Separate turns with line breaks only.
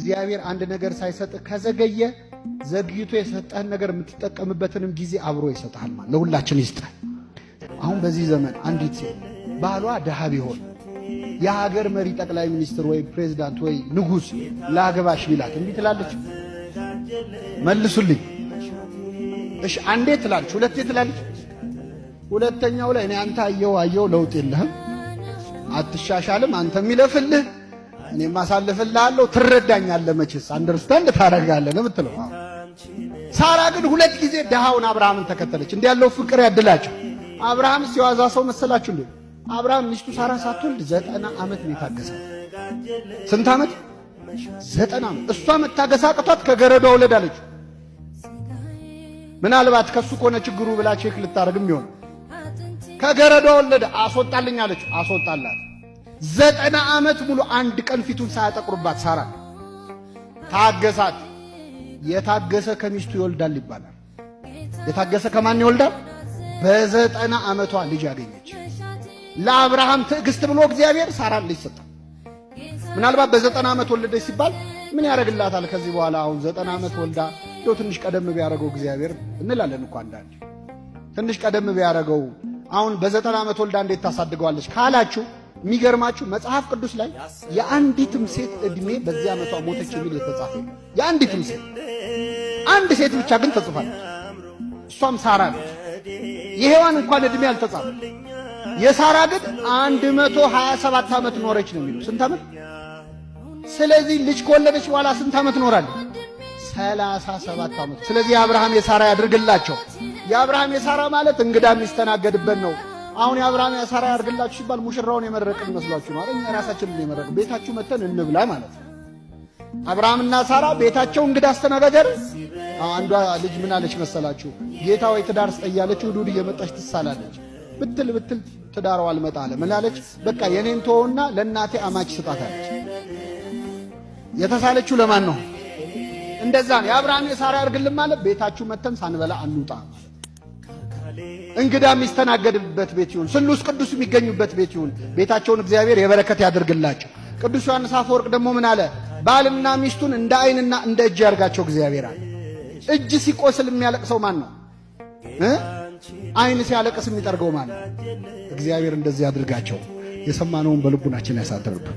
እግዚአብሔር አንድ ነገር ሳይሰጥ ከዘገየ ዘግይቶ የሰጠህን ነገር የምትጠቀምበትንም ጊዜ አብሮ ይሰጣል ማለት ለሁላችን ይስጣል። አሁን በዚህ ዘመን አንዲት ሴት ባሏ ደሃ ቢሆን የሀገር መሪ ጠቅላይ ሚኒስትር ወይ ፕሬዝዳንት ወይ ንጉስ ላገባሽ ቢላት እንዴ ትላለች? መልሱልኝ። እሺ አንዴ ትላለች፣ ሁለቴ ትላለች። ሁለተኛው ላይ እኔ አንተ አየው ለውጥ የለህም፣ አትሻሻልም፣ አንተ የሚለፍልህ እኔ ማሳለፍልሃለሁ፣ ትረዳኛለህ፣ መቼስ አንደርስታንድ ታደርጋለህ ነው የምትለው። ሳራ ግን ሁለት ጊዜ ደሃውን አብርሃምን ተከተለች። እንዲህ ያለው ፍቅር ያድላችሁ። አብርሃም ሲዋዛ ሰው መሰላችሁ እንዴ? አብርሃም ሚስቱ ሳራ ሳትወልድ 90 ዓመት ነው የታገሰው። ስንት ዓመት? 90 ዓመት። እሷ መታገስ አቅቷት ከገረዷ ወለድ አለች። ምናልባት ከሱ ከሆነ ችግሩ ብላ ቼክ ልታረግም ይሆን። ከገረዷ ወለደ፣ አስወጣልኝ አለች፣ አስወጣላት። 90 ዓመት ሙሉ አንድ ቀን ፊቱን ሳያጠቁርባት ሳራ ታገሳት። የታገሰ ከሚስቱ ይወልዳል ይባላል። የታገሰ ከማን ይወልዳል? በ90 ዓመቷ ልጅ አገኘች። ለአብርሃም ትዕግስት ብሎ እግዚአብሔር ሳራን ልጅ ሰጣ። ምናልባት በ90 ዓመት ወለደች ሲባል ምን ያደርግላታል ከዚህ በኋላ? አሁን 90 ዓመት ወልዳ እንደው ትንሽ ቀደም ቢያደርገው እግዚአብሔር እንላለን እኮ አንዳንዴ። ትንሽ ቀደም ቢያደርገው አሁን በ90 ዓመት ወልዳ እንዴት ታሳድገዋለች ካላችሁ የሚገርማችሁ መጽሐፍ ቅዱስ ላይ የአንዲትም ሴት እድሜ በዚህ ዓመቷ ሞተች የሚል የተጻፈ የአንዲትም ሴት አንድ ሴት ብቻ ግን ተጽፋለች። እሷም ሳራ ነች። የሔዋን እንኳን እድሜ አልተጻፈም። የሳራ ግን 127 ዓመት ኖረች ነው የሚለው። ስንት ዓመት? ስለዚህ ልጅ ከወለደች በኋላ ስንት ዓመት ኖራለች? 37 ዓመት። ስለዚህ የአብርሃም የሳራ ያድርግላቸው። የአብርሃም የሳራ ማለት እንግዳ የሚስተናገድበት ነው። አሁን የአብርሃም የሳራ ያድርግላችሁ ሲባል ሙሽራውን የመረቅን መስሏችሁ ነው አይደል? ራሳችንን የመረቅ ቤታችሁ መተን እንብላ ማለት ነው። አብርሃምና ሳራ ቤታቸው እንግዳ አስተናጋጅ አይደል? አንዷ ልጅ ምን አለች መሰላችሁ? ጌታ ወይ ትዳር ስጠያለች ውዱድ እየመጣች ትሳላለች። ብትል ትዳሯ አልመጣ አለ። ምን አለች? በቃ የኔን ተወውና ለእናቴ አማች ስጣት አለች። የተሳለችው ለማን ነው? እንደዛ ነው። የአብርሃም የሳራ ያድርግልን ማለት ቤታችሁ መተን ሳንበላ አንውጣ። እንግዳ የሚስተናገድበት ቤት ይሁን፣ ስሉስ ቅዱስ የሚገኙበት ቤት ይሁን። ቤታቸውን እግዚአብሔር የበረከት ያድርግላቸው። ቅዱስ ዮሐንስ አፈወርቅ ደግሞ ምን አለ? ባልና ሚስቱን እንደ ዓይንና እንደ እጅ ያርጋቸው እግዚአብሔር አለ። እጅ ሲቆስል የሚያለቅሰው ማን ነው? ዓይን ሲያለቅስ የሚጠርገው ማን ነው? እግዚአብሔር እንደዚህ ያድርጋቸው። የሰማነውን በልቡናችን ያሳድርብን።